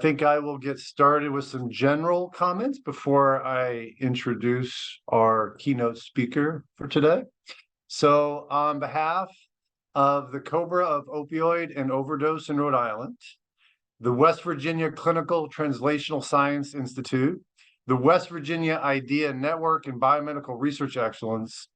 think I will get started with some general comments before I introduce our keynote speaker for today. So on behalf of the Cobra of Opioid and Overdose in Rhode Island, the West Virginia Clinical Translational Science Institute, the West Virginia IDEA Network and Biomedical Research Excellence,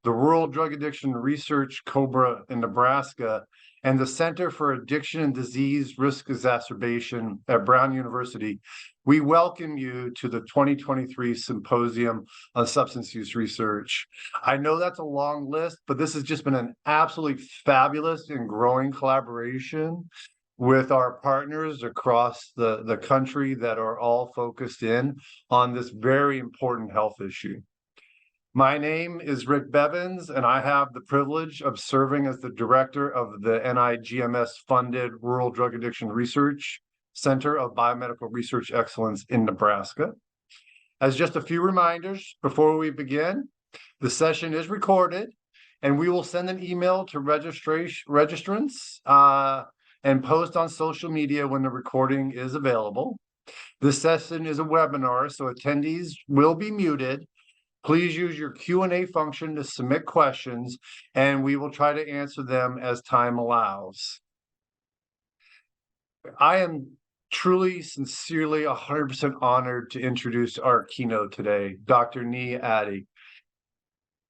the Rural Drug Addiction Research Cobra in Nebraska, and the Center for Addiction and Disease Risk Exacerbation at Brown University, we welcome you to the 2023 Symposium on Substance Use Research. I know that's a long list, but this has just been an absolutely fabulous and growing collaboration with our partners across the country that are all focused in on this very important health issue. My name is Rick Bevins, and I have the privilege of serving as the director of the NIGMS-funded Rural Drug Addiction Research Center of Biomedical Research Excellence in Nebraska. As just a few reminders before we begin, the session is recorded, and we will send an email to registrants and post on social media when the recording is available. This session is a webinar, so attendees will be muted. Please use your Q&A function to submit questions, and we will try to answer them as time allows. I am truly, sincerely, 100% honored to introduce our keynote today, Dr. Addy.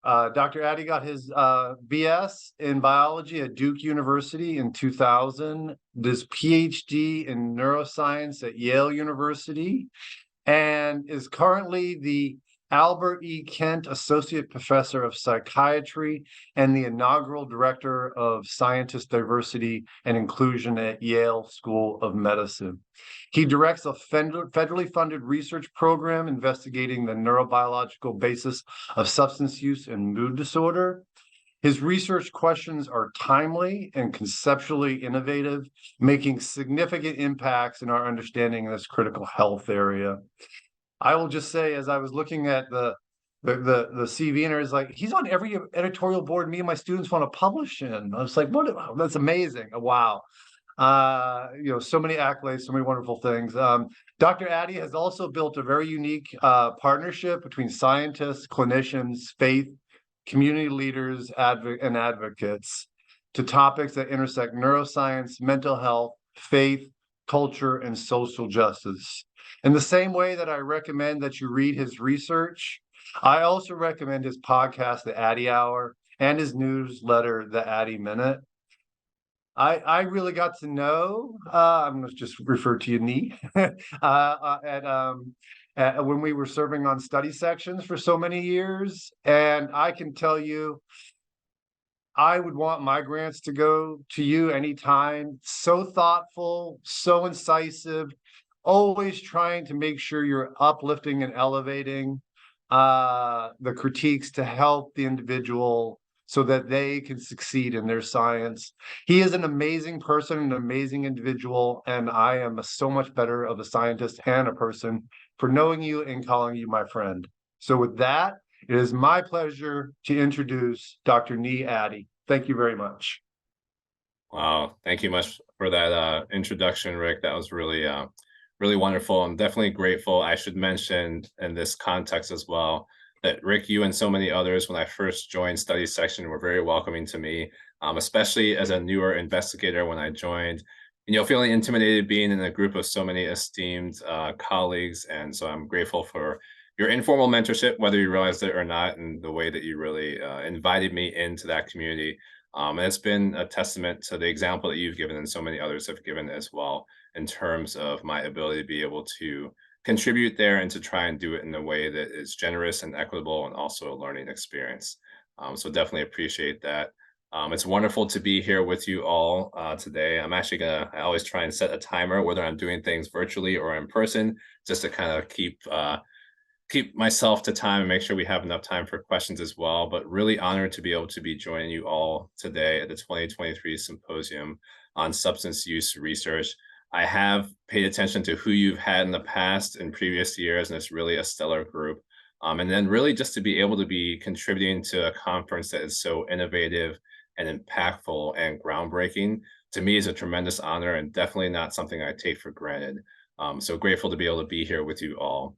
Dr. Addy got his BS in biology at Duke University in 2000, his PhD in neuroscience at Yale University, and is currently the Albert E. Kent Associate Professor of Psychiatry and the inaugural Director of Scientist Diversity and Inclusion at Yale School of Medicine. He directs a federally funded research program investigating the neurobiological basis of substance use and mood disorder. His research questions are timely and conceptually innovative, making significant impacts in our understanding of this critical health area. I will just say, as I was looking at the CV, and I was like, he's on every editorial board me and my students want to publish in. I was like, what? That's amazing. Wow. So many accolades, so many wonderful things. Dr. Addy has also built a very unique partnership between scientists, clinicians, faith, community leaders, and advocates to topics that intersect neuroscience, mental health, faith, culture, and social justice. In the same way that I recommend that you read his research, I also recommend his podcast, The Addy Hour, and his newsletter, The Addy Minute. I really got to know, I'm going to just refer to you, Nee, when we were serving on study sections for so many years. And I can tell you, I would want my grants to go to you anytime. So thoughtful, so incisive, always trying to make sure you're uplifting and elevating the critiques to help the individual so that they can succeed in their science. He is an amazing person, an amazing individual, and I am so much better of a scientist and a person for knowing you and calling you my friend. So with that, it is my pleasure to introduce Dr. Addy. Thank you very much. Wow, thank you much for that introduction, Rick. That was really really wonderful. I'm definitely grateful. I should mention in this context as well that Rick, you and so many others, when I first joined study section, were very welcoming to me, especially as a newer investigator when I joined. Feeling intimidated being in a group of so many esteemed colleagues. And so I'm grateful for your informal mentorship, whether you realized it or not, and the way that you really invited me into that community. And it's been a testament to the example that you've given and so many others have given as well, in terms of my ability to be able to contribute there and to try and do it in a way that is generous and equitable and also a learning experience. So definitely appreciate that. It's wonderful to be here with you all today. I always try and set a timer, whether I'm doing things virtually or in person, just to kind of keep myself to time and make sure we have enough time for questions as well. But really honored to be able to be joining you all today at the 2023 Symposium on Substance Use Research. I have paid attention to who you've had in the past in previous years, and it's really a stellar group. And then really just to be able to be contributing to a conference that is so innovative and impactful and groundbreaking, to me is a tremendous honor and definitely not something I take for granted. So grateful to be able to be here with you all.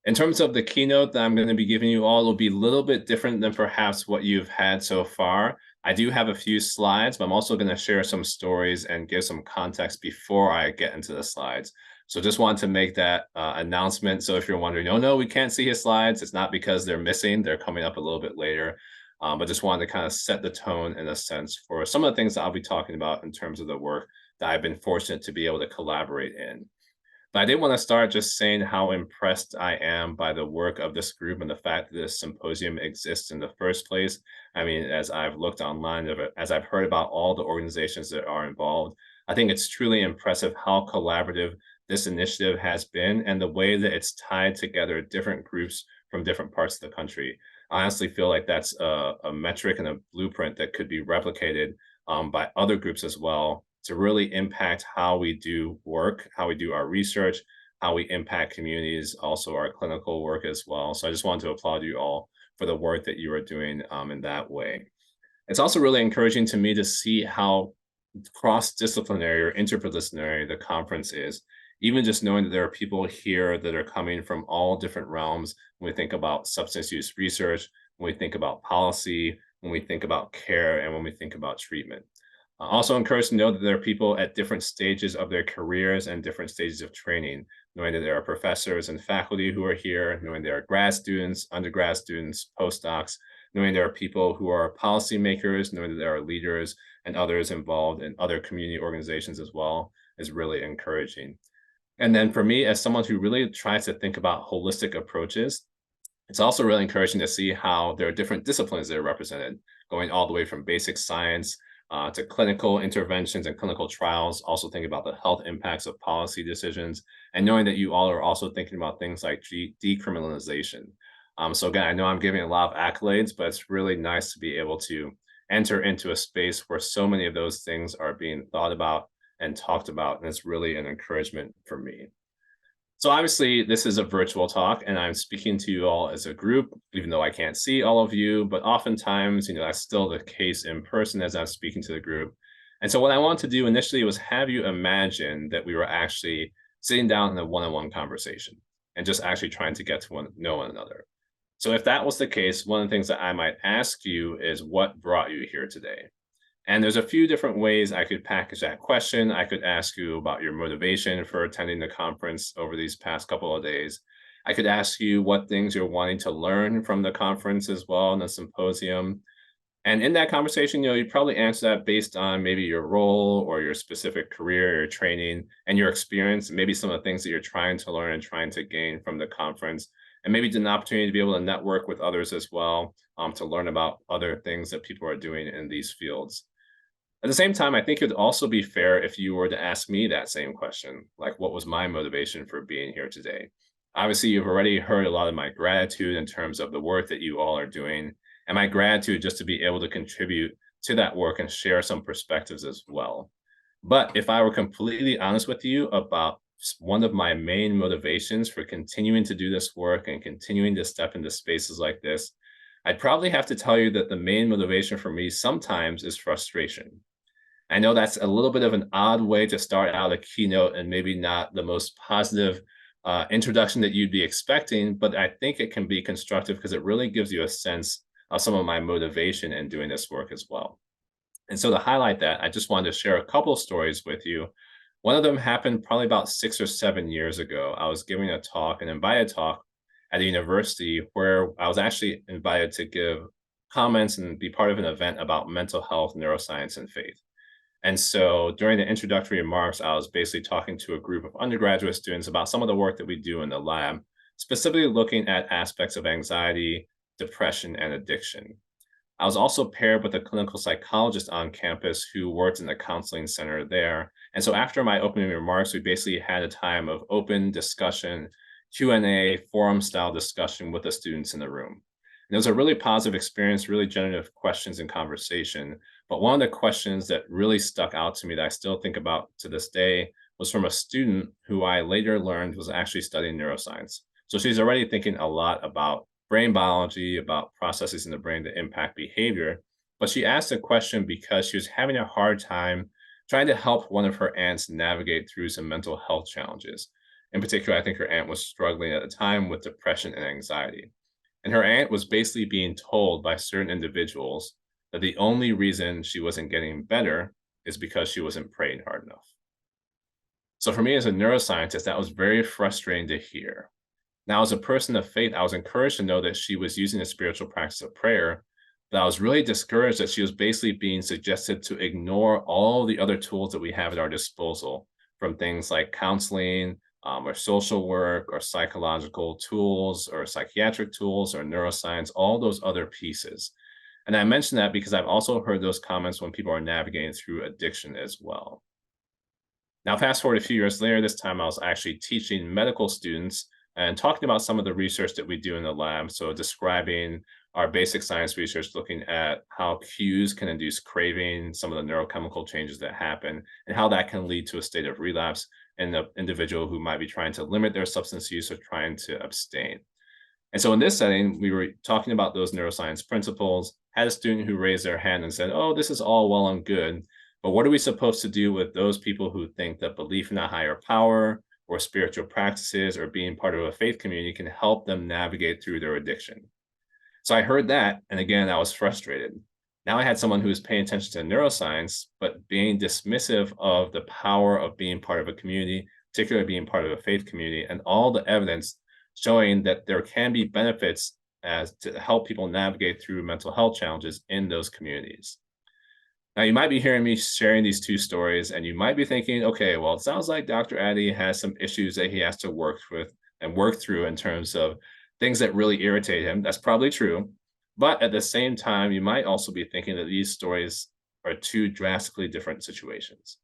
In terms of the keynote that I'm going to be giving you all, it'll be a little bit different than perhaps what you've had so far. I do have a few slides, but I'm also going to share some stories and give some context before I get into the slides. So just wanted to make that announcement. So if you're wondering, oh no, we can't see his slides, it's not because they're missing. They're coming up a little bit later. But just wanted to kind of set the tone in a sense for some of the things that I'll be talking about in terms of the work that I've been fortunate to be able to collaborate in. But I did want to start just saying how impressed I am by the work of this group and the fact that this symposium exists in the first place. I mean, as I've looked online, as I've heard about all the organizations that are involved, I think it's truly impressive how collaborative this initiative has been and the way that it's tied together different groups from different parts of the country. I honestly feel like that's a metric and a blueprint that could be replicated by other groups as well to really impact how we do work, how we do our research, how we impact communities, also our clinical work as well. So I just wanted to applaud you all for the work that you are doing in that way. It's also really encouraging to me to see how cross-disciplinary or interdisciplinary the conference is. Even just knowing that there are people here that are coming from all different realms when we think about substance use research, when we think about policy, when we think about care, and when we think about treatment. Also encouraged to know that there are people at different stages of their careers and different stages of training, knowing that there are professors and faculty who are here, knowing there are grad students, undergrad students, postdocs, knowing there are people who are policymakers, knowing that there are leaders and others involved in other community organizations as well is really encouraging. And then for me, as someone who really tries to think about holistic approaches, it's also really encouraging to see how there are different disciplines that are represented, going all the way from basic science to clinical interventions and clinical trials, also thinking about the health impacts of policy decisions, and knowing that you all are also thinking about things like decriminalization. So again, I know I'm giving a lot of accolades, but it's really nice to be able to enter into a space where so many of those things are being thought about and talked about, and it's really an encouragement for me. So obviously this is a virtual talk and I'm speaking to you all as a group, even though I can't see all of you, but oftentimes, that's still the case in person as I'm speaking to the group. And so what I wanted to do initially was have you imagine that we were actually sitting down in a one-on-one conversation and just actually trying to get to know one another. So if that was the case, one of the things that I might ask you is what brought you here today? And there's a few different ways I could package that question. I could ask you about your motivation for attending the conference over these past couple of days. I could ask you what things you're wanting to learn from the conference as well in the symposium. And in that conversation, you probably answer that based on maybe your role or your specific career, your training, and your experience, and maybe some of the things that you're trying to learn and trying to gain from the conference. And maybe an opportunity to be able to network with others as well, to learn about other things that people are doing in these fields. At the same time, I think it would also be fair if you were to ask me that same question, like what was my motivation for being here today? Obviously, you've already heard a lot of my gratitude in terms of the work that you all are doing, and my gratitude just to be able to contribute to that work and share some perspectives as well. But if I were completely honest with you about one of my main motivations for continuing to do this work and continuing to step into spaces like this, I'd probably have to tell you that the main motivation for me sometimes is frustration. I know that's a little bit of an odd way to start out a keynote and maybe not the most positive introduction that you'd be expecting, but I think it can be constructive because it really gives you a sense of some of my motivation in doing this work as well. And so to highlight that, I just wanted to share a couple of stories with you. One of them happened probably about 6 or 7 years ago. I was giving a talk, an invited talk at a university where I was actually invited to give comments and be part of an event about mental health, neuroscience, and faith. And so during the introductory remarks, I was basically talking to a group of undergraduate students about some of the work that we do in the lab, specifically looking at aspects of anxiety, depression, and addiction. I was also paired with a clinical psychologist on campus who worked in the counseling center there. And so after my opening remarks, we basically had a time of open discussion, Q&A, forum-style discussion with the students in the room. And it was a really positive experience, really generative questions and conversation. But one of the questions that really stuck out to me that I still think about to this day was from a student who I later learned was actually studying neuroscience. So she's already thinking a lot about brain biology, about processes in the brain that impact behavior. But she asked a question because she was having a hard time trying to help one of her aunts navigate through some mental health challenges. In particular, I think her aunt was struggling at the time with depression and anxiety. And her aunt was basically being told by certain individuals that the only reason she wasn't getting better is because she wasn't praying hard enough. So for me as a neuroscientist, that was very frustrating to hear. Now, as a person of faith, I was encouraged to know that she was using a spiritual practice of prayer, but I was really discouraged that she was basically being suggested to ignore all the other tools that we have at our disposal, from things like counseling, or social work, or psychological tools, or psychiatric tools, or neuroscience, all those other pieces. And I mention that because I've also heard those comments when people are navigating through addiction as well. Now, fast forward a few years later, this time I was actually teaching medical students and talking about some of the research that we do in the lab. So, describing our basic science research, looking at how cues can induce craving, some of the neurochemical changes that happen, and how that can lead to a state of relapse in the individual who might be trying to limit their substance use or trying to abstain. And so, in this setting, we were talking about those neuroscience principles, had a student who raised their hand and said, "Oh, this is all well and good. But what are we supposed to do with those people who think that belief in a higher power or spiritual practices or being part of a faith community can help them navigate through their addiction?" So I heard that, and again, I was frustrated. Now I had someone who was paying attention to neuroscience, but being dismissive of the power of being part of a community, particularly being part of a faith community, and all the evidence showing that there can be benefits as to help people navigate through mental health challenges in those communities. Now, you might be hearing me sharing these two stories, and you might be thinking, okay, well, it sounds like Dr. Addy has some issues that he has to work with and work through in terms of things that really irritate him. That's probably true. But at the same time, you might also be thinking that these stories are two drastically different situations.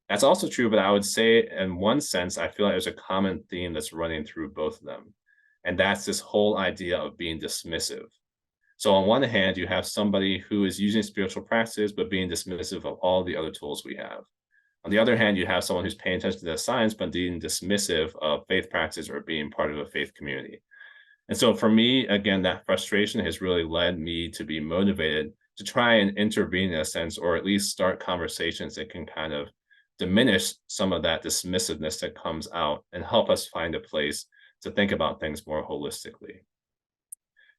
That's also true, but I would say, in one sense, I feel like there's a common theme that's running through both of them. And that's this whole idea of being dismissive. So on one hand, you have somebody who is using spiritual practices, but being dismissive of all the other tools we have. On the other hand, you have someone who's paying attention to the science, but being dismissive of faith practices or being part of a faith community. And so for me, again, that frustration has really led me to be motivated to try and intervene in a sense, or at least start conversations that can kind of diminish some of that dismissiveness that comes out and help us find a place to think about things more holistically.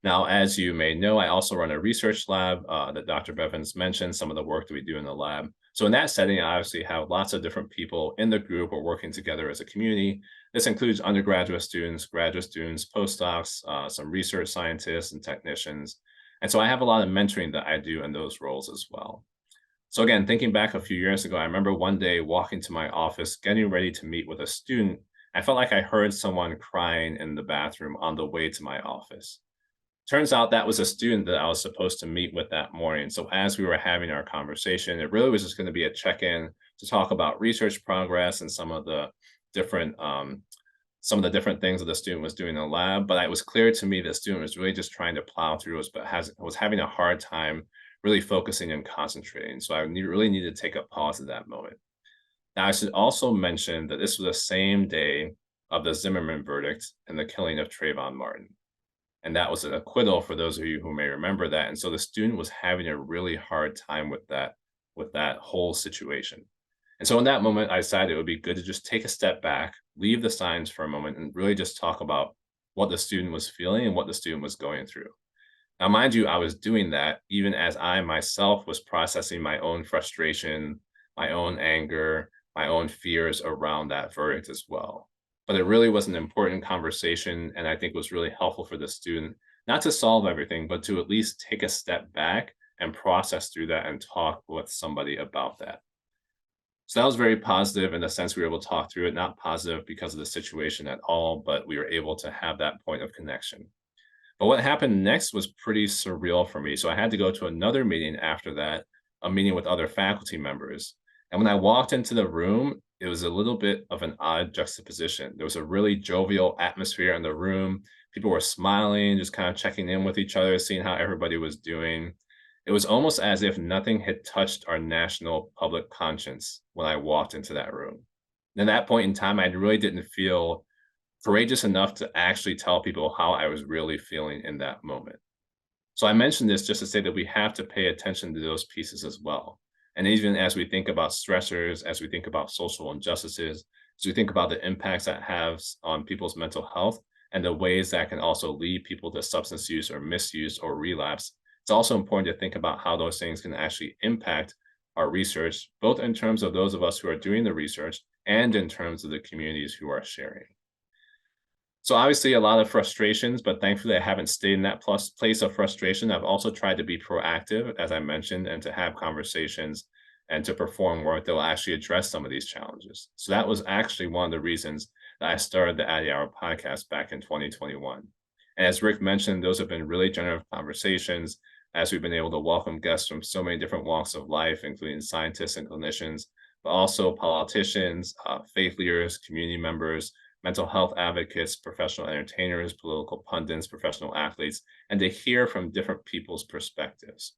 Now, as you may know, I also run a research lab that Dr. Bevins mentioned, some of the work that we do in the lab. So in that setting, I obviously have lots of different people in the group who are working together as a community. This includes undergraduate students, graduate students, postdocs, some research scientists and technicians. And so I have a lot of mentoring that I do in those roles as well. So again, thinking back a few years ago, I remember one day walking to my office, getting ready to meet with a student. I felt like I heard someone crying in the bathroom on the way to my office. Turns out that was a student that I was supposed to meet with that morning. So as we were having our conversation, it really was just going to be a check-in to talk about research progress and some of the different things that the student was doing in the lab. But it was clear to me that the student was really just trying to plow through us, but was having a hard time really focusing and concentrating. So I really needed to take a pause at that moment. Now, I should also mention that this was the same day of the Zimmerman verdict and the killing of Trayvon Martin. And that was an acquittal for those of you who may remember that. And so the student was having a really hard time with that whole situation. And so in that moment, I decided it would be good to just take a step back, leave the science for a moment, and really just talk about what the student was feeling and what the student was going through. Now, mind you, I was doing that even as I myself was processing my own frustration, my own anger, my own fears around that verdict as well. But it really was an important conversation, and I think was really helpful for the student, not to solve everything, but to at least take a step back and process through that and talk with somebody about that. So that was very positive in the sense we were able to talk through it, not positive because of the situation at all, but we were able to have that point of connection. But what happened next was pretty surreal for me. So I had to go to another meeting after that, a meeting with other faculty members. And when I walked into the room, it was a little bit of an odd juxtaposition. There was a really jovial atmosphere in the room. People were smiling, just kind of checking in with each other, seeing how everybody was doing. It was almost as if nothing had touched our national public conscience when I walked into that room. And at that point in time, I really didn't feel courageous enough to actually tell people how I was really feeling in that moment. So I mentioned this just to say that we have to pay attention to those pieces as well. And even as we think about stressors, as we think about social injustices, So we think about the impacts that has on people's mental health and the ways that can also lead people to substance use or misuse or relapse. It's also important to think about how those things can actually impact our research, both in terms of those of us who are doing the research and in terms of the communities who are sharing. So obviously a lot of frustrations, but thankfully I haven't stayed in that place of frustration. I've also tried to be proactive, as I mentioned, and to have conversations and to perform work that will actually address some of these challenges. So that was actually one of the reasons that I started the Addy Hour podcast back in 2021. And as Rick mentioned, those have been really generative conversations as we've been able to welcome guests from so many different walks of life, including scientists and clinicians, but also politicians, faith leaders, community members, mental health advocates, professional entertainers, political pundits, professional athletes, and to hear from different people's perspectives.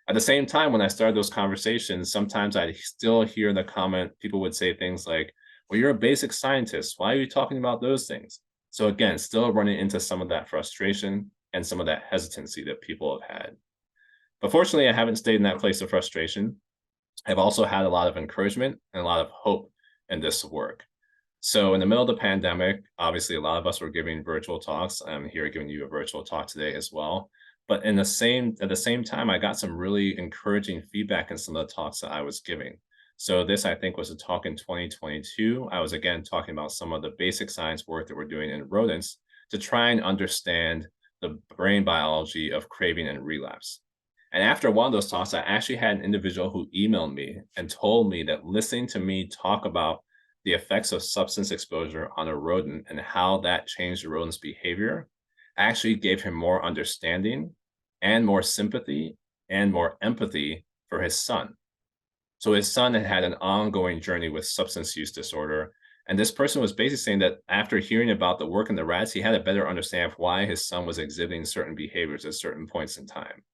At the same time, when I started those conversations, sometimes I'd still hear the comment, people would say things like, well, you're a basic scientist. Why are you talking about those things? So again, still running into some of that frustration and some of that hesitancy that people have had. But fortunately, I haven't stayed in that place of frustration. I've also had a lot of encouragement and a lot of hope in this work. So in the middle of the pandemic, obviously a lot of us were giving virtual talks. I'm here giving you a virtual talk today as well. But at the same time, I got some really encouraging feedback in some of the talks that I was giving. So this, I think, was a talk in 2022. I was again talking about some of the basic science work that we're doing in rodents to try and understand the brain biology of craving and relapse. And after one of those talks, I actually had an individual who emailed me and told me that listening to me talk about the effects of substance exposure on a rodent and how that changed the rodent's behavior actually gave him more understanding and more sympathy and more empathy for his son. So his son had had an ongoing journey with substance use disorder. And this person was basically saying that after hearing about the work in the rats, he had a better understanding of why his son was exhibiting certain behaviors at certain points in time.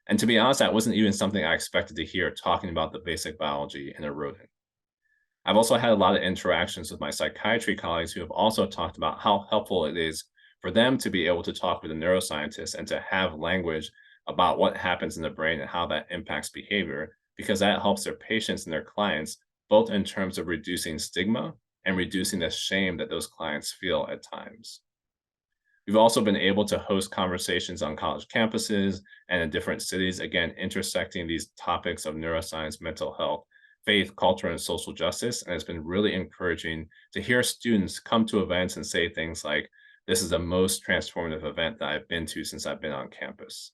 And to be honest, that wasn't even something I expected to hear talking about the basic biology in a rodent. I've also had a lot of interactions with my psychiatry colleagues who have also talked about how helpful it is for them to be able to talk with a neuroscientist and to have language about what happens in the brain and how that impacts behavior, because that helps their patients and their clients, both in terms of reducing stigma and reducing the shame that those clients feel at times. We've also been able to host conversations on college campuses and in different cities, again, intersecting these topics of neuroscience, mental health, faith, culture, and social justice. And it's been really encouraging to hear students come to events and say things like, this is the most transformative event that I've been to since I've been on campus.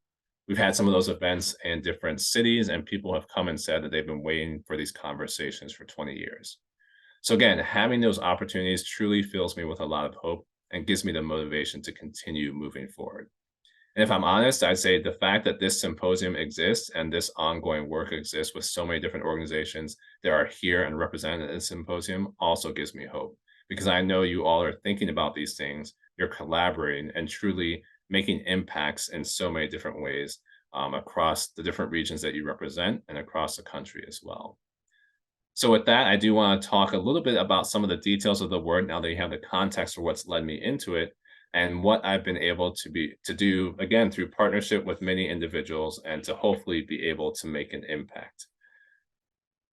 We've had some of those events in different cities, and people have come and said that they've been waiting for these conversations for 20 years. So again, having those opportunities truly fills me with a lot of hope and gives me the motivation to continue moving forward. And if I'm honest, I'd say the fact that this symposium exists and this ongoing work exists with so many different organizations that are here and represented at this symposium also gives me hope, because I know you all are thinking about these things, you're collaborating and truly making impacts in so many different ways across the different regions that you represent and across the country as well. So with that, I do want to talk a little bit about some of the details of the work now that you have the context for what's led me into it and what I've been able to do, again, through partnership with many individuals and to hopefully be able to make an impact.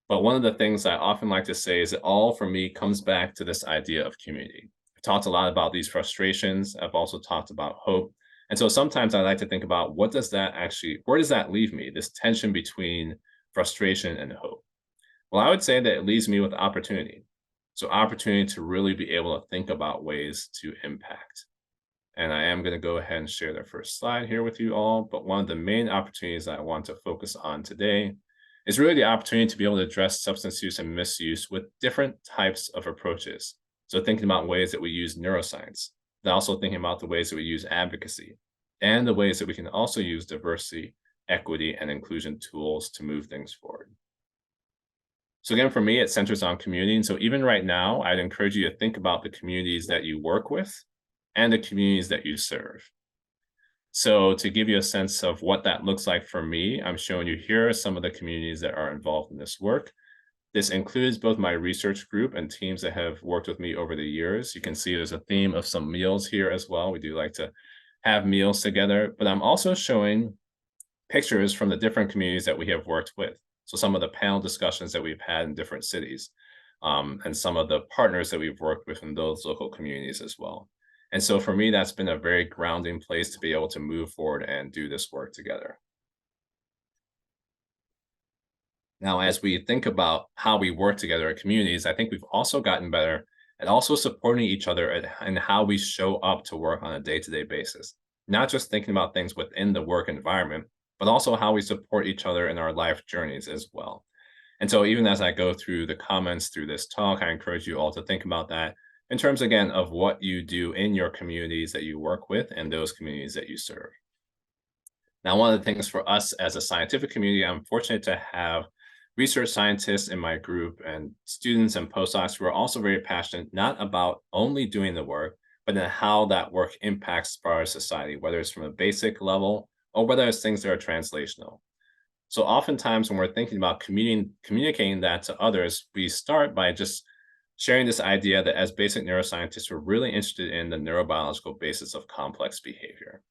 But one of the things I often like to say is that all for me comes back to this idea of community. I've talked a lot about these frustrations. I've also talked about hope. And so sometimes I like to think about where does that leave me, this tension between frustration and hope? Well, I would say that it leaves me with opportunity. So opportunity to really be able to think about ways to impact. And I am going to go ahead and share the first slide here with you all. But one of the main opportunities that I want to focus on today is really the opportunity to be able to address substance use and misuse with different types of approaches. So thinking about ways that we use neuroscience, but also thinking about the ways that we use advocacy, and the ways that we can also use diversity, equity, and inclusion tools to move things forward. So again, for me, it centers on community. And so even right now, I'd encourage you to think about the communities that you work with and the communities that you serve. So to give you a sense of what that looks like for me, I'm showing you here some of the communities that are involved in this work. This includes both my research group and teams that have worked with me over the years. You can see there's a theme of some meals here as well. We do like to have meals together, but I'm also showing pictures from the different communities that we have worked with. So some of the panel discussions that we've had in different cities. and some of the partners that we've worked with in those local communities as well. And so for me, that's been a very grounding place to be able to move forward and do this work together. Now, as we think about how we work together in communities, I think we've also gotten better at also supporting each other and how we show up to work on a day-to-day basis. Not just thinking about things within the work environment, but also how we support each other in our life journeys as well. And so even as I go through the comments through this talk, I encourage you all to think about that in terms, again, of what you do in your communities that you work with and those communities that you serve. Now, one of the things for us as a scientific community, I'm fortunate to have research scientists in my group and students and postdocs who are also very passionate, not about only doing the work, but in how that work impacts our society, whether it's from a basic level or whether it's things that are translational. So oftentimes when we're thinking about communicating that to others, we start by just sharing this idea that as basic neuroscientists, we're really interested in the neurobiological basis of complex behavior.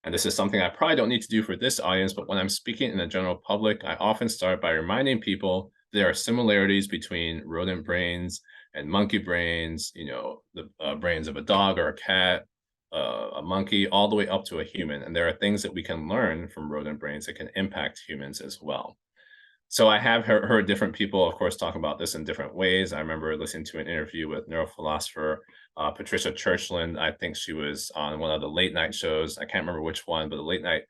And this is something I probably don't need to do for this audience, but when I'm speaking in the general public, I often start by reminding people there are similarities between rodent brains and monkey brains, the brains of a dog or a cat, a monkey, all the way up to a human. And there are things that we can learn from rodent brains that can impact humans as well. So I have heard different people, of course, talk about this in different ways. I remember listening to an interview with neurophilosopher Patricia Churchland. I think she was on one of the late night shows. I can't remember which one, but the late night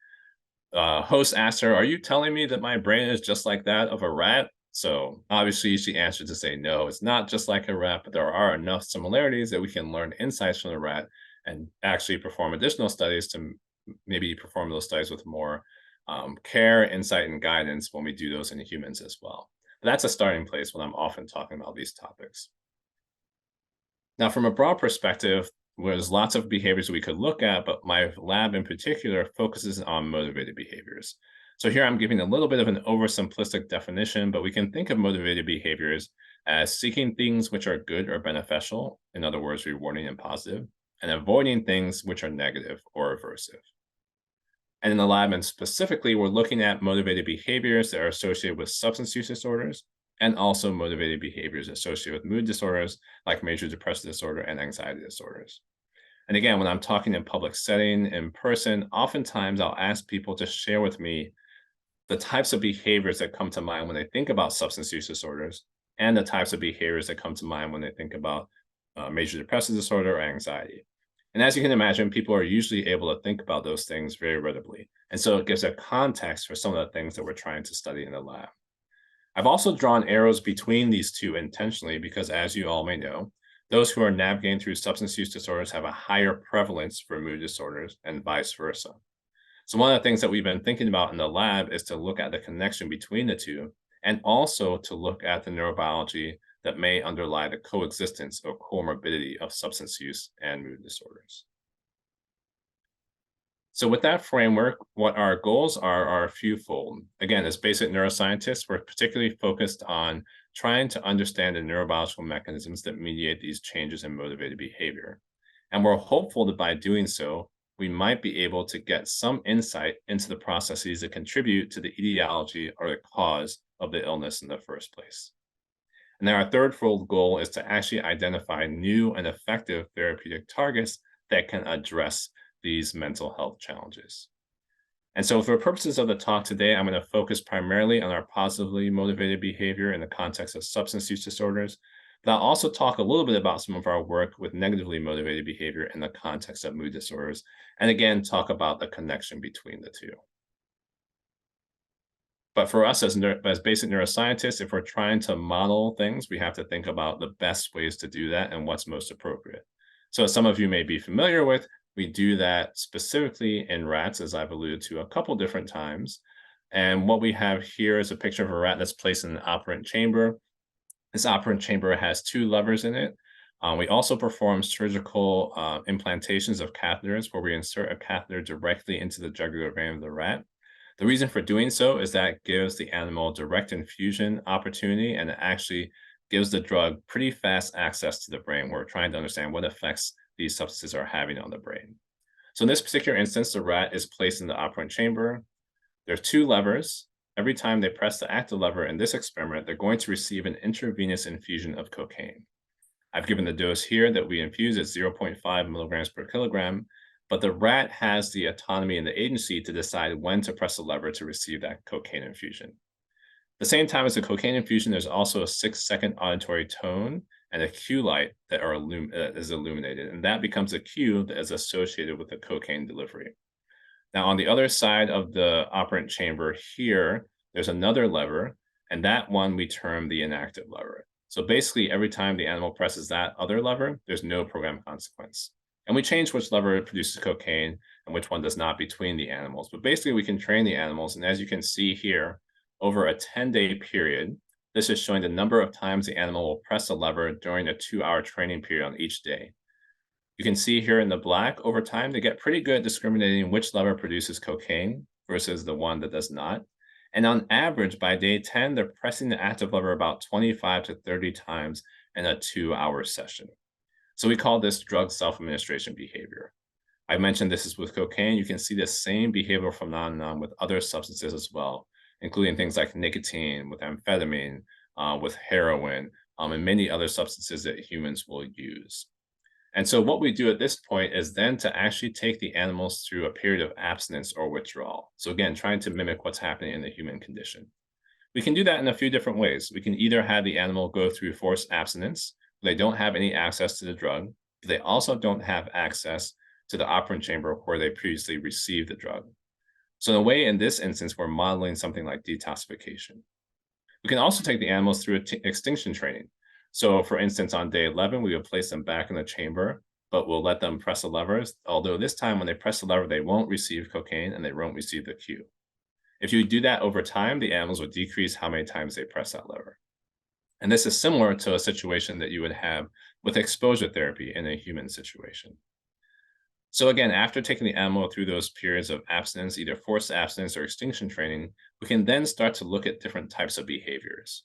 host asked her, "Are you telling me that my brain is just like that of a rat?" So obviously she answered to say, no, it's not just like a rat, but there are enough similarities that we can learn insights from the rat and actually perform additional studies to maybe perform those studies with more care, insight, and guidance when we do those in humans as well. But that's a starting place when I'm often talking about these topics. Now, from a broad perspective, there's lots of behaviors we could look at, but my lab in particular focuses on motivated behaviors. So here I'm giving a little bit of an oversimplistic definition, but we can think of motivated behaviors as seeking things which are good or beneficial, in other words, rewarding and positive, and avoiding things which are negative or aversive. And in the lab, and specifically, we're looking at motivated behaviors that are associated with substance use disorders and also motivated behaviors associated with mood disorders like major depressive disorder and anxiety disorders. And again, when I'm talking in public setting, in person, oftentimes I'll ask people to share with me the types of behaviors that come to mind when they think about substance use disorders and the types of behaviors that come to mind when they think about major depressive disorder or anxiety. And as you can imagine, people are usually able to think about those things very readily. And so it gives a context for some of the things that we're trying to study in the lab. I've also drawn arrows between these two intentionally because, as you all may know, those who are navigating through substance use disorders have a higher prevalence for mood disorders and vice versa. So one of the things that we've been thinking about in the lab is to look at the connection between the two and also to look at the neurobiology that may underlie the coexistence or comorbidity of substance use and mood disorders. So with that framework, what our goals are a fewfold. Again, as basic neuroscientists, we're particularly focused on trying to understand the neurobiological mechanisms that mediate these changes in motivated behavior. And we're hopeful that by doing so, we might be able to get some insight into the processes that contribute to the etiology or the cause of the illness in the first place. And then our third-fold goal is to actually identify new and effective therapeutic targets that can address these mental health challenges. And so for purposes of the talk today, I'm going to focus primarily on our positively motivated behavior in the context of substance use disorders, but I'll also talk a little bit about some of our work with negatively motivated behavior in the context of mood disorders, and again, talk about the connection between the two. But for us as basic neuroscientists, if we're trying to model things, we have to think about the best ways to do that and what's most appropriate. So as some of you may be familiar with, we do that specifically in rats, as I've alluded to a couple different times. And what we have here is a picture of a rat that's placed in an operant chamber. This operant chamber has two levers in it. We also perform surgical implantations of catheters where we insert a catheter directly into the jugular vein of the rat. The reason for doing so is that it gives the animal direct infusion opportunity, and it actually gives the drug pretty fast access to the brain. We're trying to understand what effects these substances are having on the brain. So in this particular instance, the rat is placed in the operant chamber. There are two levers. every time they press the active lever in this experiment, they're going to receive an intravenous infusion of cocaine. I've given the dose here that we infuse at 0.5 milligrams per kilogram, but the rat has the autonomy and the agency to decide when to press the lever to receive that cocaine infusion. At the same time as the cocaine infusion, there's also a 6-second auditory tone and a cue light that is illuminated, and that becomes a cue that is associated with the cocaine delivery. Now, on the other side of the operant chamber here, there's another lever, and that one we term the inactive lever. So basically, every time the animal presses that other lever, there's no program consequence. And we change which lever produces cocaine and which one does not between the animals. But basically, we can train the animals. And as you can see here, over a 10-day period, this is showing the number of times the animal will press a lever during a 2-hour training period on each day. You can see here in the black, over time, they get pretty good at discriminating which lever produces cocaine versus the one that does not. And on average, by day 10, they're pressing the active lever about 25 to 30 times in a 2-hour session. So we call this drug self-administration behavior. I mentioned this is with cocaine. You can see the same behavioral phenomenon with other substances as well, including things like nicotine, with amphetamine, with heroin, and many other substances that humans will use. And so what we do at this point is then to actually take the animals through a period of abstinence or withdrawal. So again, trying to mimic what's happening in the human condition. We can do that in a few different ways. We can either have the animal go through forced abstinence. They don't have any access to the drug, but they also don't have access to the operant chamber where they previously received the drug. So in a way, in this instance, we're modeling something like detoxification. We can also take the animals through extinction training. So for instance, on day 11, we would place them back in the chamber, but we'll let them press the levers. Although this time when they press the lever, they won't receive cocaine and they won't receive the cue. If you do that over time, the animals will decrease how many times they press that lever. And this is similar to a situation that you would have with exposure therapy in a human situation. So again, after taking the animal through those periods of abstinence, either forced abstinence or extinction training, we can then start to look at different types of behaviors.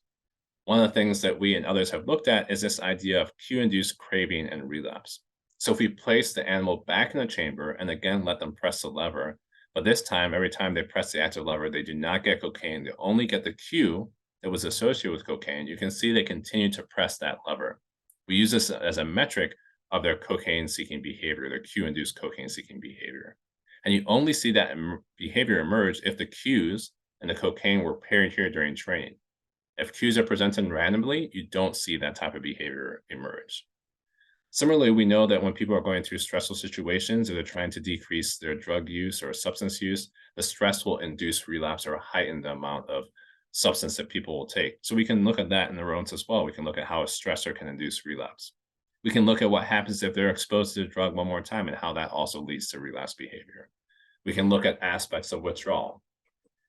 One of the things that we and others have looked at is this idea of cue-induced craving and relapse. So if we place the animal back in the chamber and again let them press the lever, but this time, every time they press the active lever, they do not get cocaine. They only get the cue that was associated with cocaine. You can see they continue to press that lever. We use this as a metric of their cocaine-seeking behavior, their cue-induced cocaine-seeking behavior. And you only see that behavior emerge if the cues and the cocaine were paired here during training. If cues are presented randomly, you don't see that type of behavior emerge. Similarly, we know that when people are going through stressful situations or they're trying to decrease their drug use or substance use, the stress will induce relapse or heighten the amount of substance that people will take. So we can look at that in the rodents as well. We can look at how a stressor can induce relapse. We can look at what happens if they're exposed to the drug one more time and how that also leads to relapse behavior. We can look at aspects of withdrawal.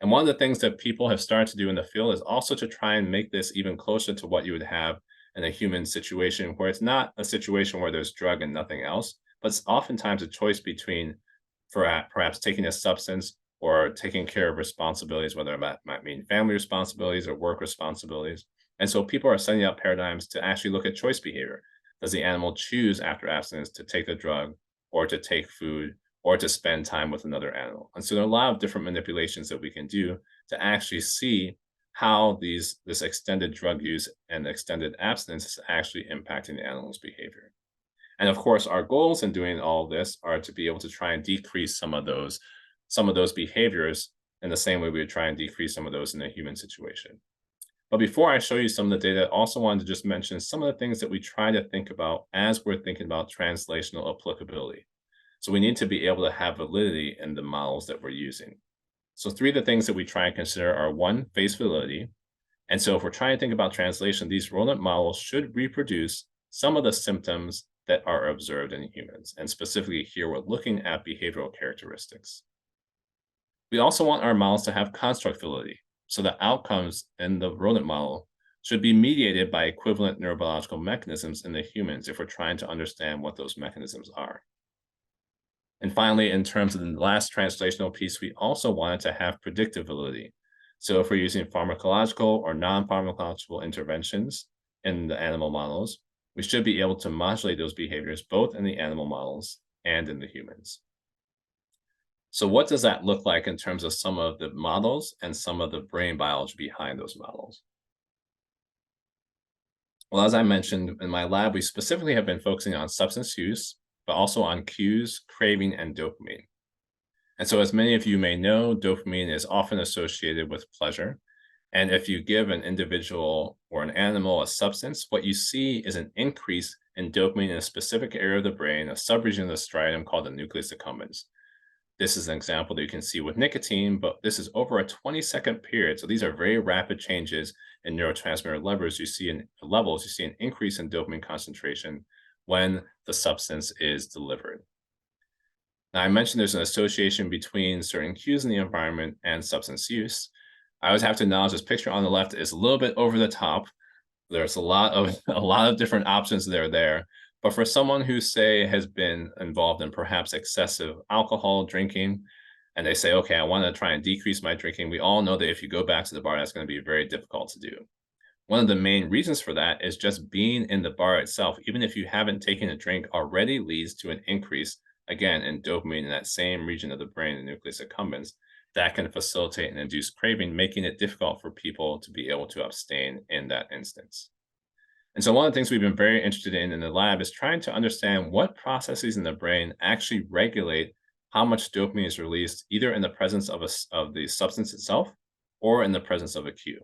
And one of the things that people have started to do in the field is also to try and make this even closer to what you would have in a human situation, where it's not a situation where there's drug and nothing else, but it's oftentimes a choice between perhaps taking a substance or taking care of responsibilities, whether that might mean family responsibilities or work responsibilities. And so people are setting up paradigms to actually look at choice behavior. Does the animal choose after abstinence to take the drug or to take food or to spend time with another animal? And so there are a lot of different manipulations that we can do to actually see how this extended drug use and extended abstinence is actually impacting the animal's behavior. And of course, our goals in doing all of this are to be able to try and decrease some of those behaviors in the same way we would try and decrease some of those in a human situation. But before I show you some of the data, I also wanted to just mention some of the things that we try to think about as we're thinking about translational applicability. So we need to be able to have validity in the models that we're using. So 3 of the things that we try and consider are 1, face validity. And so if we're trying to think about translation, these rodent models should reproduce some of the symptoms that are observed in humans. And specifically here, we're looking at behavioral characteristics. We also want our models to have construct validity. So the outcomes in the rodent model should be mediated by equivalent neurobiological mechanisms in the humans if we're trying to understand what those mechanisms are. And finally, in terms of the last translational piece, we also wanted to have predictive validity. So if we're using pharmacological or non-pharmacological interventions in the animal models, we should be able to modulate those behaviors both in the animal models and in the humans. So what does that look like in terms of some of the models and some of the brain biology behind those models? Well, as I mentioned in my lab, we specifically have been focusing on substance use, but also on cues, craving, and dopamine. And so, as many of you may know, dopamine is often associated with pleasure. And if you give an individual or an animal a substance, what you see is an increase in dopamine in a specific area of the brain, a subregion of the striatum called the nucleus accumbens. This is an example that you can see with nicotine, but this is over a 20-second period. So these are very rapid changes in neurotransmitter levels. You see an increase in dopamine concentration when the substance is delivered. Now, I mentioned there's an association between certain cues in the environment and substance use. I always have to acknowledge this picture on the left is a little bit over the top. There's a lot of a lot of different options that are there. But for someone who, say, has been involved in perhaps excessive alcohol drinking, and they say, okay, I want to try and decrease my drinking, we all know that if you go back to the bar, that's going to be very difficult to do. One of the main reasons for that is just being in the bar itself, even if you haven't taken a drink, already leads to an increase, again, in dopamine in that same region of the brain, the nucleus accumbens, that can facilitate and induce craving, making it difficult for people to be able to abstain in that instance. And so one of the things we've been very interested in the lab is trying to understand what processes in the brain actually regulate how much dopamine is released, either in the presence of the substance itself or in the presence of a cue.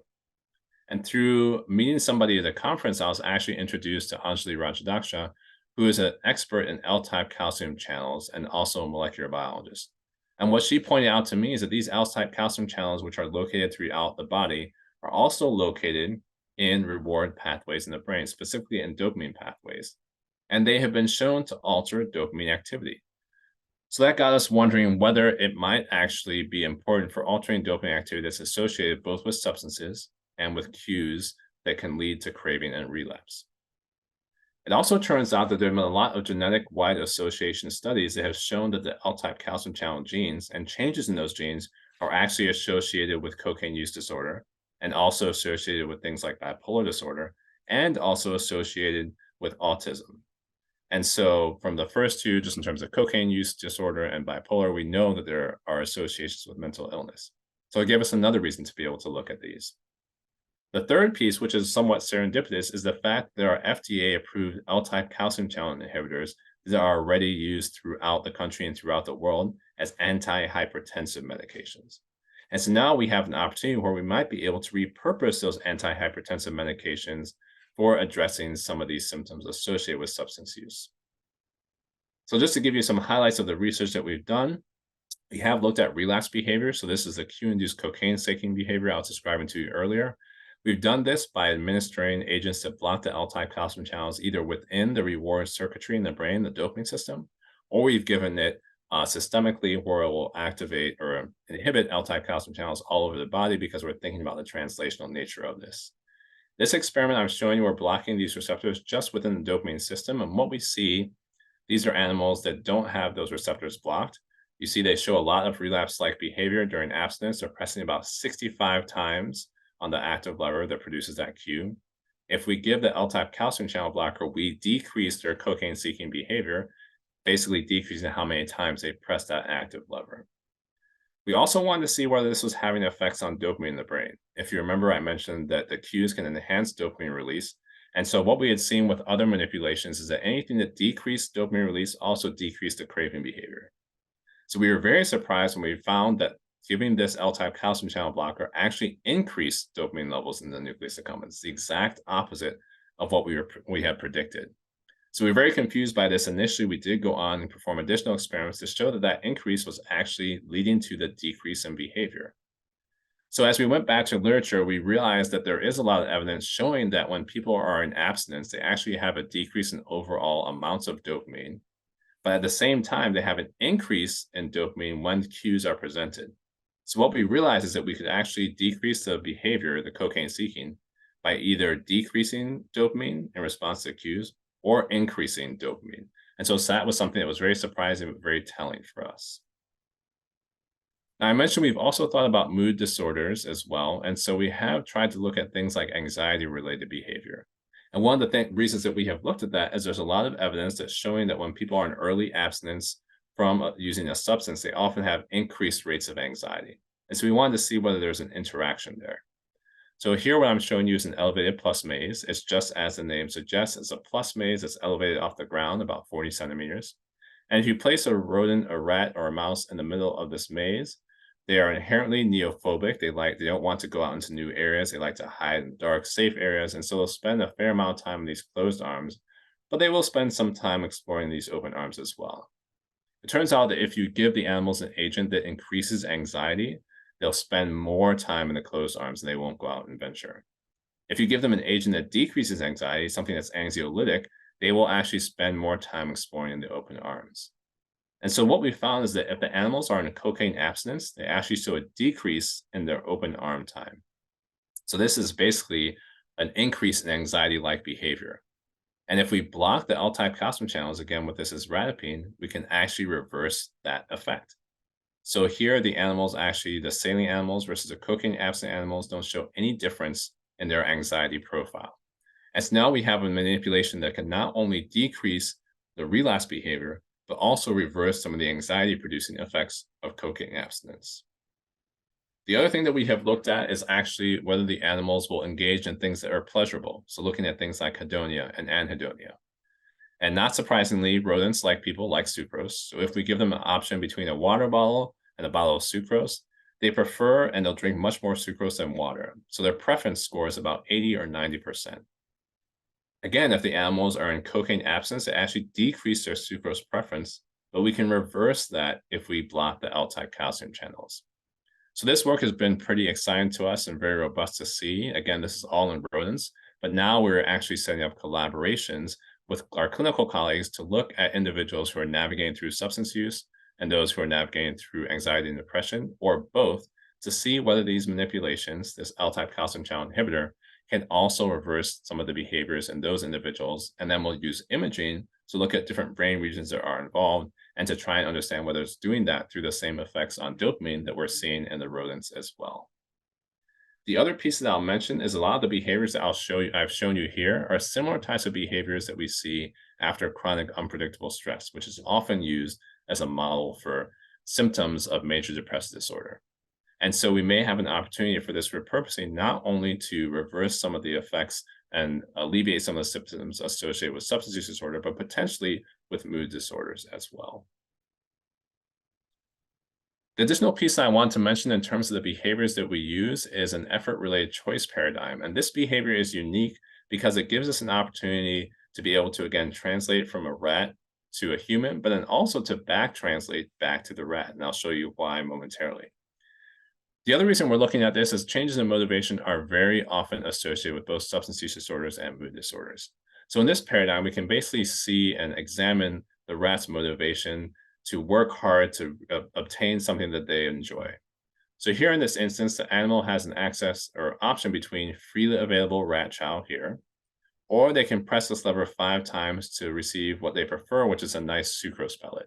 And through meeting somebody at a conference, I was actually introduced to Anjali Rajadaksha, who is an expert in L-type calcium channels and also a molecular biologist. And what she pointed out to me is that these L-type calcium channels, which are located throughout the body, are also located in reward pathways in the brain, specifically in dopamine pathways. And they have been shown to alter dopamine activity. So that got us wondering whether it might actually be important for altering dopamine activity that's associated both with substances and with cues that can lead to craving and relapse. It also turns out that there have been a lot of genetic-wide association studies that have shown that the L-type calcium channel genes and changes in those genes are actually associated with cocaine use disorder and also associated with things like bipolar disorder and also associated with autism. And so from the first two, just in terms of cocaine use disorder and bipolar, we know that there are associations with mental illness. So it gave us another reason to be able to look at these. The third piece, which is somewhat serendipitous, is the fact there are FDA-approved L-type calcium channel inhibitors that are already used throughout the country and throughout the world as antihypertensive medications. And so now we have an opportunity where we might be able to repurpose those antihypertensive medications for addressing some of these symptoms associated with substance use. So just to give you some highlights of the research that we've done, we have looked at relapse behavior. So this is the cue-induced cocaine-seeking behavior I was describing to you earlier. We've done this by administering agents that block the L-type calcium channels either within the reward circuitry in the brain, the dopamine system, or we've given it systemically where it will activate or inhibit L-type calcium channels all over the body because we're thinking about the translational nature of this. This experiment I'm showing you, we're blocking these receptors just within the dopamine system. And what we see, these are animals that don't have those receptors blocked. You see they show a lot of relapse-like behavior during abstinence. They're pressing about 65 times on the active lever that produces that cue. If we give the L-type calcium channel blocker, we decrease their cocaine-seeking behavior, basically decreasing how many times they press that active lever. We also wanted to see whether this was having effects on dopamine in the brain. If you remember, I mentioned that the cues can enhance dopamine release. And so what we had seen with other manipulations is that anything that decreased dopamine release also decreased the craving behavior. So we were very surprised when we found that giving this L-type calcium channel blocker actually increased dopamine levels in the nucleus accumbens, the exact opposite of what we had predicted. So we were very confused by this. Initially, we did go on and perform additional experiments to show that that increase was actually leading to the decrease in behavior. So as we went back to literature, we realized that there is a lot of evidence showing that when people are in abstinence, they actually have a decrease in overall amounts of dopamine. But at the same time, they have an increase in dopamine when cues are presented. So what we realized is that we could actually decrease the behavior, the cocaine seeking, by either decreasing dopamine in response to cues or increasing dopamine. And so that was something that was very surprising, but very telling for us. Now, I mentioned we've also thought about mood disorders as well. And so we have tried to look at things like anxiety-related behavior. And one of the reasons that we have looked at that is there's a lot of evidence that's showing that when people are in early abstinence from using a substance, they often have increased rates of anxiety. And so we wanted to see whether there's an interaction there. So here what I'm showing you is an elevated plus maze. It's just as the name suggests, it's a plus maze that's elevated off the ground about 40 centimeters. And if you place a rodent, a rat, or a mouse in the middle of this maze, they are inherently neophobic. They don't want to go out into new areas. They like to hide in dark, safe areas. And so they'll spend a fair amount of time in these closed arms, but they will spend some time exploring these open arms as well. It turns out that if you give the animals an agent that increases anxiety, they'll spend more time in the closed arms and they won't go out and venture. If you give them an agent that decreases anxiety, something that's anxiolytic, they will actually spend more time exploring in the open arms. And so what we found is that if the animals are in cocaine abstinence, they actually show a decrease in their open arm time. So this is basically an increase in anxiety-like behavior. And if we block the L-type calcium channels, again, with this as radipine, we can actually reverse that effect. So here, the animals actually, the saline animals versus the cocaine absent animals don't show any difference in their anxiety profile. And so now we have a manipulation that can not only decrease the relapse behavior, but also reverse some of the anxiety-producing effects of cocaine abstinence. The other thing that we have looked at is actually whether the animals will engage in things that are pleasurable. So looking at things like hedonia and anhedonia. And not surprisingly, rodents, like people, like sucrose. So if we give them an option between a water bottle and a bottle of sucrose, they prefer and they'll drink much more sucrose than water. So their preference score is about 80 or 90%. Again, if the animals are in cocaine absence, they actually decrease their sucrose preference, but we can reverse that if we block the L-type calcium channels. So this work has been pretty exciting to us and very robust to see. Again, this is all in rodents, but now we're actually setting up collaborations with our clinical colleagues to look at individuals who are navigating through substance use and those who are navigating through anxiety and depression, or both, to see whether these manipulations, this L-type calcium channel inhibitor, can also reverse some of the behaviors in those individuals. And then we'll use imaging to look at different brain regions that are involved and to try and understand whether it's doing that through the same effects on dopamine that we're seeing in the rodents as well. The other piece that I'll mention is a lot of the behaviors that I've shown you here are similar types of behaviors that we see after chronic unpredictable stress, which is often used as a model for symptoms of major depressive disorder. And so we may have an opportunity for this repurposing, not only to reverse some of the effects and alleviate some of the symptoms associated with substance use disorder, but potentially with mood disorders as well. The additional piece I want to mention in terms of the behaviors that we use is an effort-related choice paradigm. And this behavior is unique because it gives us an opportunity to be able to, again, translate from a rat to a human, but then also to translate back to the rat. And I'll show you why momentarily. The other reason we're looking at this is changes in motivation are very often associated with both substance use disorders and mood disorders. So in this paradigm, we can basically see and examine the rat's motivation to work hard to obtain something that they enjoy. So here in this instance, the animal has an access or option between freely available rat chow here, or they can press this lever 5 times to receive what they prefer, which is a nice sucrose pellet.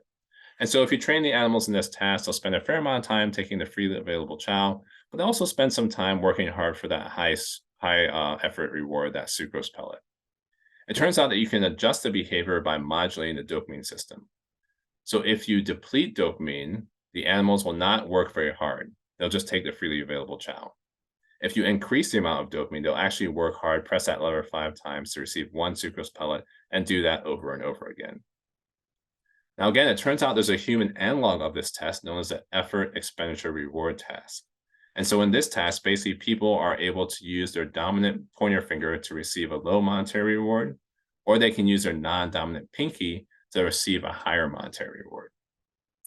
And so if you train the animals in this task, they'll spend a fair amount of time taking the freely available chow, but they also spend some time working hard for that high effort reward, that sucrose pellet. It turns out that you can adjust the behavior by modulating the dopamine system. So if you deplete dopamine, the animals will not work very hard. They'll just take the freely available chow. If you increase the amount of dopamine, they'll actually work hard, press that lever 5 times to receive 1 sucrose pellet, and do that over and over again. Now, again, it turns out there's a human analog of this test known as the effort expenditure reward task. And so in this task, basically people are able to use their dominant pointer finger to receive a low monetary reward, or they can use their non-dominant pinky to receive a higher monetary reward.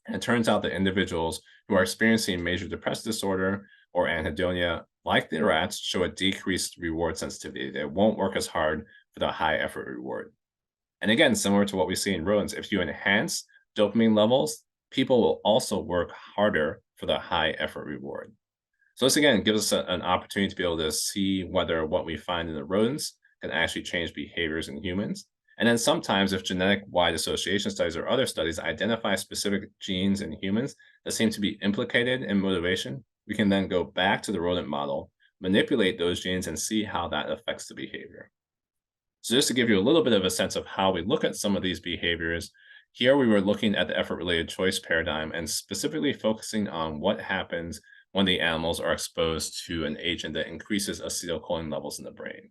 And it turns out that individuals who are experiencing major depressive disorder or anhedonia, like the rats, show a decreased reward sensitivity. They won't work as hard for the high effort reward. And again, similar to what we see in rodents, if you enhance dopamine levels, people will also work harder for the high effort reward. So this, again, gives us an opportunity to be able to see whether what we find in the rodents can actually change behaviors in humans. And then sometimes if genetic-wide association studies or other studies identify specific genes in humans that seem to be implicated in motivation, we can then go back to the rodent model, manipulate those genes, and see how that affects the behavior. So just to give you a little bit of a sense of how we look at some of these behaviors, Here we were looking at the effort-related choice paradigm and specifically focusing on what happens when the animals are exposed to an agent that increases acetylcholine levels in the brain.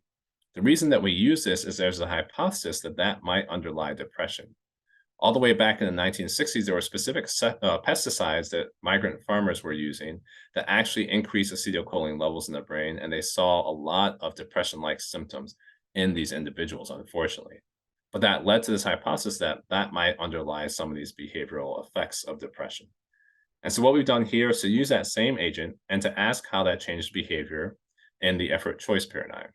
The reason that we use this is there's a hypothesis that that might underlie depression. All the way back in the 1960s, there were specific pesticides that migrant farmers were using that actually increased acetylcholine levels in the brain, and they saw a lot of depression-like symptoms in these individuals, unfortunately. But that led to this hypothesis that that might underlie some of these behavioral effects of depression. And so what we've done here is to use that same agent and to ask how that changed behavior in the effort choice paradigm.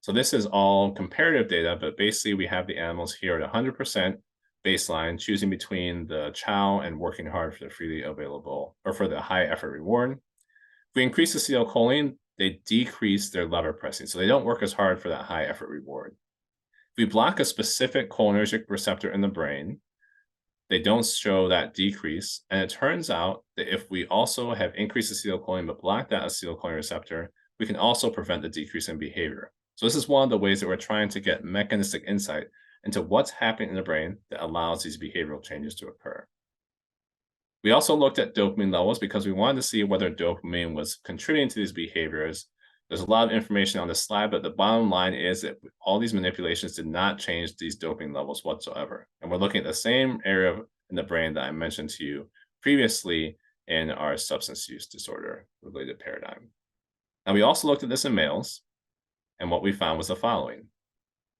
So this is all comparative data, but basically we have the animals here at 100% baseline, choosing between the chow and working hard for the freely available or for the high effort reward. If we increase acetylcholine, they decrease their lever pressing, so they don't work as hard for that high effort reward. If we block a specific cholinergic receptor in the brain, they don't show that decrease. And it turns out that if we also have increased acetylcholine but block that acetylcholine receptor, we can also prevent the decrease in behavior. So this is one of the ways that we're trying to get mechanistic insight into what's happening in the brain that allows these behavioral changes to occur. We also looked at dopamine levels because we wanted to see whether dopamine was contributing to these behaviors. There's a lot of information on this slide, but the bottom line is that all these manipulations did not change these dopamine levels whatsoever. And we're looking at the same area in the brain that I mentioned to you previously in our substance use disorder related paradigm. And we also looked at this in males, and what we found was the following.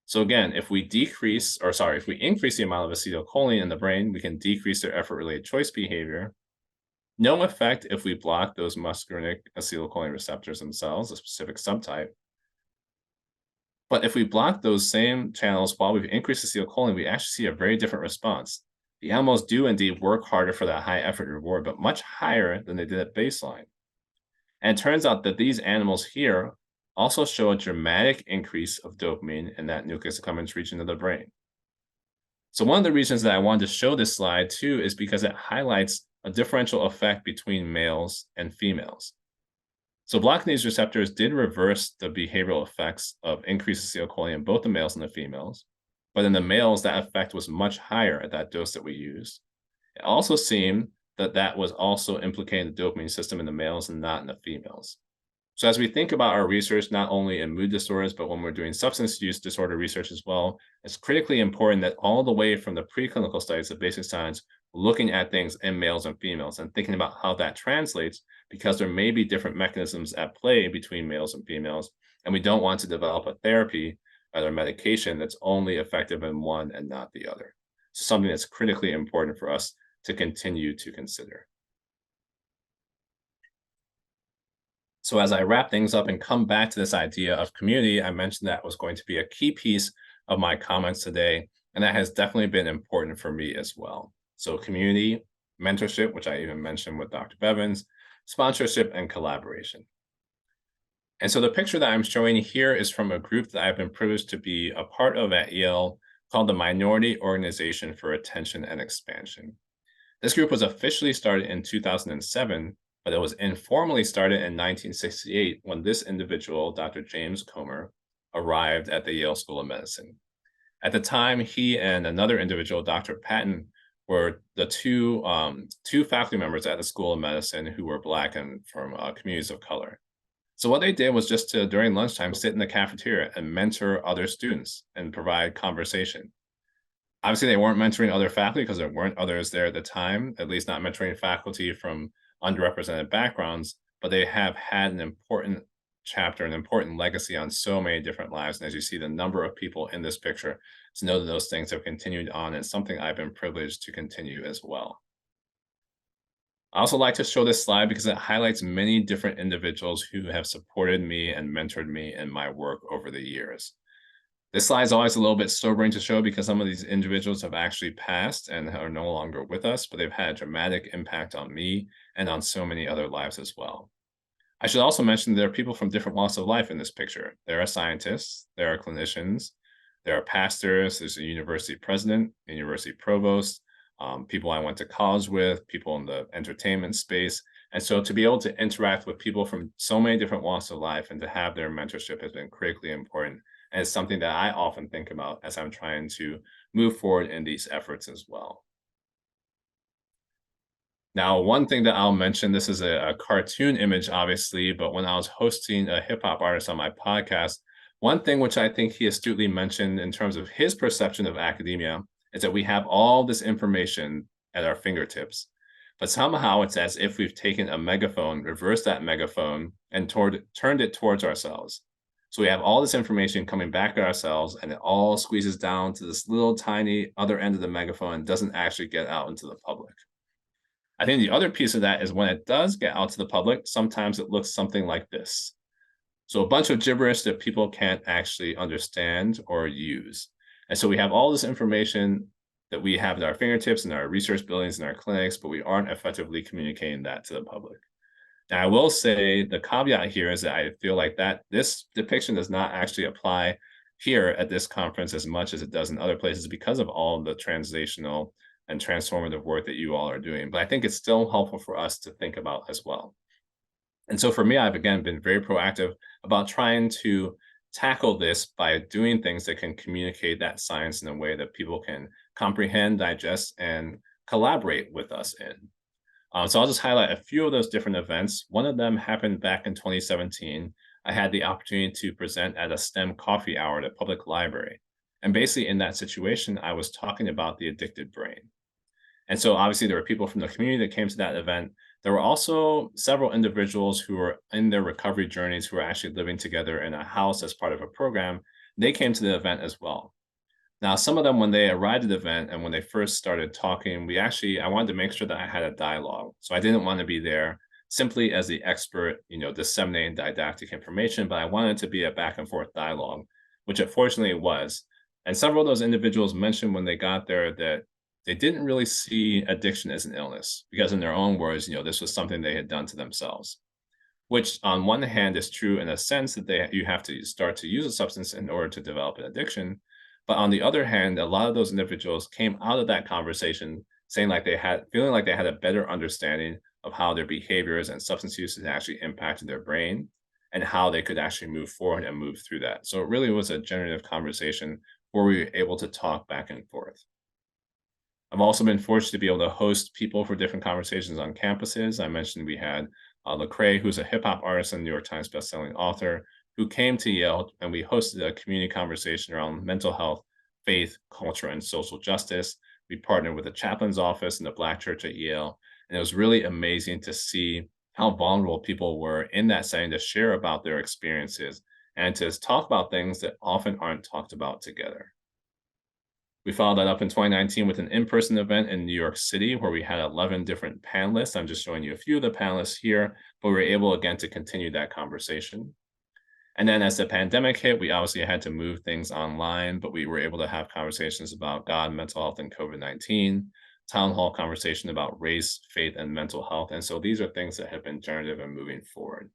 So again, if we increase the amount of acetylcholine in the brain, we can decrease their effort-related choice behavior. No effect if we block those muscarinic acetylcholine receptors themselves, a specific subtype. But if we block those same channels while we've increased acetylcholine, we actually see a very different response. The animals do indeed work harder for that high effort reward, but much higher than they did at baseline. And it turns out that these animals here also show a dramatic increase of dopamine in that nucleus accumbens region of the brain. So one of the reasons that I wanted to show this slide too is because it highlights a differential effect between males and females. So blocking these receptors did reverse the behavioral effects of increased acetylcholine in both the males and the females, but in the males, that effect was much higher at that dose that we used. It also seemed that that was also implicating the dopamine system in the males and not in the females. So as we think about our research, not only in mood disorders, but when we're doing substance use disorder research as well, it's critically important that all the way from the preclinical studies of basic science, looking at things in males and females and thinking about how that translates, because there may be different mechanisms at play between males and females, and we don't want to develop a therapy or a medication that's only effective in one and not the other. So something that's critically important for us to continue to consider. So as I wrap things up and come back to this idea of community, I mentioned that was going to be a key piece of my comments today, and that has definitely been important for me as well. So community, mentorship, which I even mentioned with Dr. Bevins, sponsorship, and collaboration. And so the picture that I'm showing here is from a group that I've been privileged to be a part of at Yale called the Minority Organization for Attention and Expansion. This group was officially started in 2007, but it was informally started in 1968 when this individual, Dr. James Comer, arrived at the Yale School of Medicine. At the time, he and another individual, Dr. Patton, were the two faculty members at the School of Medicine who were Black and from communities of color. So what they did was just to, during lunchtime, sit in the cafeteria and mentor other students and provide conversation. Obviously, they weren't mentoring other faculty because there weren't others there at the time, at least not mentoring faculty from underrepresented backgrounds, but they have had an important chapter, an important legacy on so many different lives. And as you see the number of people in this picture, to know that those things have continued on and something I've been privileged to continue as well. I also like to show this slide because it highlights many different individuals who have supported me and mentored me in my work over the years. This slide is always a little bit sobering to show because some of these individuals have actually passed and are no longer with us, but they've had a dramatic impact on me and on so many other lives as well. I should also mention there are people from different walks of life in this picture. There are scientists, there are clinicians, there are pastors, there's a university president, a university provost, people I went to college with, people in the entertainment space. And so to be able to interact with people from so many different walks of life and to have their mentorship has been critically important. And it's something that I often think about as I'm trying to move forward in these efforts as well. Now, one thing that I'll mention, this is a cartoon image, obviously, but when I was hosting a hip hop artist on my podcast, one thing which I think he astutely mentioned in terms of his perception of academia is that we have all this information at our fingertips, but somehow it's as if we've taken a megaphone, reversed that megaphone, and turned it towards ourselves. So we have all this information coming back at ourselves, and it all squeezes down to this little tiny other end of the megaphone and doesn't actually get out into the public. I think the other piece of that is when it does get out to the public, sometimes it looks something like this. So a bunch of gibberish that people can't actually understand or use. And so we have all this information that we have at our fingertips in our research buildings and our clinics, but we aren't effectively communicating that to the public. Now, I will say the caveat here is that I feel like that this depiction does not actually apply here at this conference as much as it does in other places because of all the translational and transformative work that you all are doing. But I think it's still helpful for us to think about as well. And so for me, I've again been very proactive about trying to tackle this by doing things that can communicate that science in a way that people can comprehend, digest, and collaborate with us in. So I'll just highlight a few of those different events. One of them happened back in 2017. I had the opportunity to present at a STEM coffee hour at a public library. And basically in that situation, I was talking about the addicted brain. And so obviously there were people from the community that came to that event. There were also several individuals who were in their recovery journeys who were actually living together in a house as part of a program. They came to the event as well. Now, some of them, when they arrived at the event and when they first started talking, I wanted to make sure that I had a dialogue. So I didn't want to be there simply as the expert, disseminating didactic information, but I wanted to be a back and forth dialogue, which unfortunately it was. And several of those individuals mentioned when they got there that they didn't really see addiction as an illness because in their own words, this was something they had done to themselves, which on one hand is true in a sense that you have to start to use a substance in order to develop an addiction. But on the other hand, a lot of those individuals came out of that conversation feeling like they had a better understanding of how their behaviors and substance use had actually impacted their brain and how they could actually move forward and move through that. So it really was a generative conversation where we were able to talk back and forth. I've also been fortunate to be able to host people for different conversations on campuses. I mentioned we had Lecrae, who's a hip hop artist and New York Times bestselling author, who came to Yale, and we hosted a community conversation around mental health, faith, culture, and social justice. We partnered with the chaplain's office and the Black Church at Yale, and it was really amazing to see how vulnerable people were in that setting to share about their experiences and to talk about things that often aren't talked about together. We followed that up in 2019 with an in-person event in New York City where we had 11 different panelists. I'm just showing you a few of the panelists here, but we were able again to continue that conversation. And then as the pandemic hit, we obviously had to move things online, but we were able to have conversations about God, mental health, and COVID-19, town hall conversation about race, faith, and mental health. And so these are things that have been generative and moving forward.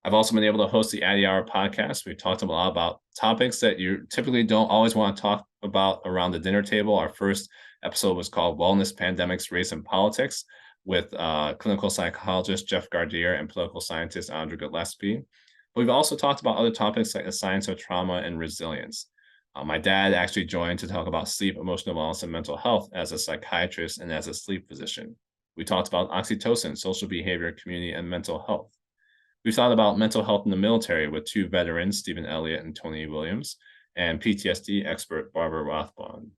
I've also been able to host the Addy Hour podcast. We've talked a lot about topics that you typically don't always want to talk about around the dinner table. Our first episode was called Wellness, Pandemics, Race, and Politics with clinical psychologist Jeff Gardier and political scientist Andrew Gillespie. But we've also talked about other topics like the science of trauma and resilience. My dad actually joined to talk about sleep, emotional wellness, and mental health as a psychiatrist and as a sleep physician. We talked about oxytocin, social behavior, community, and mental health. We've thought about mental health in the military with two veterans, Stephen Elliott and Tony Williams, and PTSD expert Barbara Rothbaum.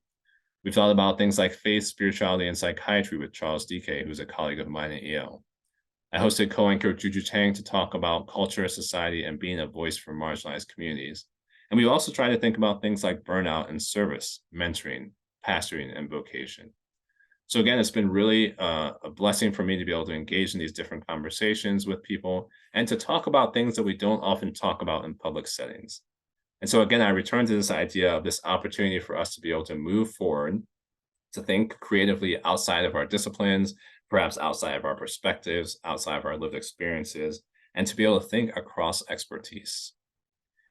We've thought about things like faith, spirituality, and psychiatry with Charles DK, who's a colleague of mine at Yale. I hosted co-anchor Juju Chang to talk about culture, society, and being a voice for marginalized communities. And we also try to think about things like burnout and service, mentoring, pastoring, and vocation. So again, it's been really a blessing for me to be able to engage in these different conversations with people and to talk about things that we don't often talk about in public settings. And so again, I return to this idea of this opportunity for us to be able to move forward, to think creatively outside of our disciplines, perhaps outside of our perspectives, outside of our lived experiences, and to be able to think across expertise.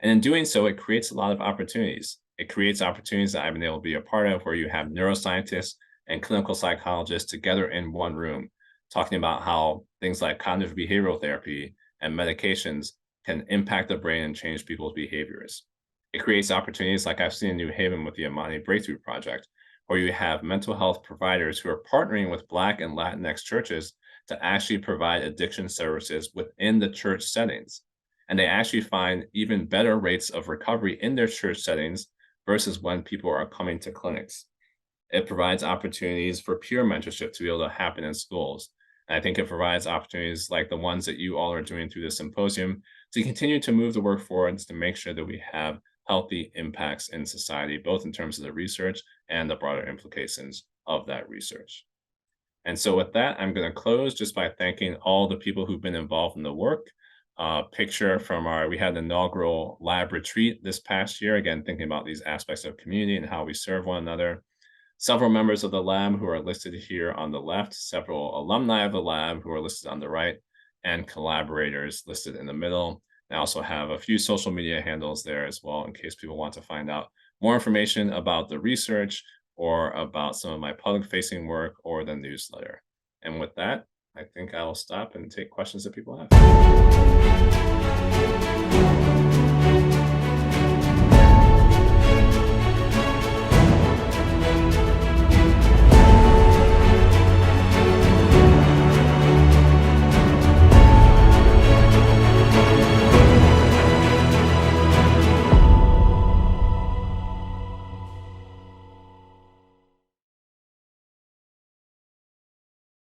And in doing so, it creates a lot of opportunities. It creates opportunities that I've been able to be a part of where you have neuroscientists and clinical psychologists together in one room, talking about how things like cognitive behavioral therapy and medications can impact the brain and change people's behaviors. It creates opportunities like I've seen in New Haven with the Amani Breakthrough Project, where you have mental health providers who are partnering with Black and Latinx churches to actually provide addiction services within the church settings. And they actually find even better rates of recovery in their church settings versus when people are coming to clinics. It provides opportunities for peer mentorship to be able to happen in schools. And I think it provides opportunities like the ones that you all are doing through the symposium to continue to move the work forward to make sure that we have healthy impacts in society, both in terms of the research and the broader implications of that research. And so with that, I'm going to close just by thanking all the people who've been involved in the work. Picture from we had an inaugural lab retreat this past year, again, thinking about these aspects of community and how we serve one another. Several members of the lab who are listed here on the left, several alumni of the lab who are listed on the right, and collaborators listed in the middle. I also have a few social media handles there as well in case people want to find out more information about the research or about some of my public-facing work or the newsletter. And with that, I think I will stop and take questions that people have.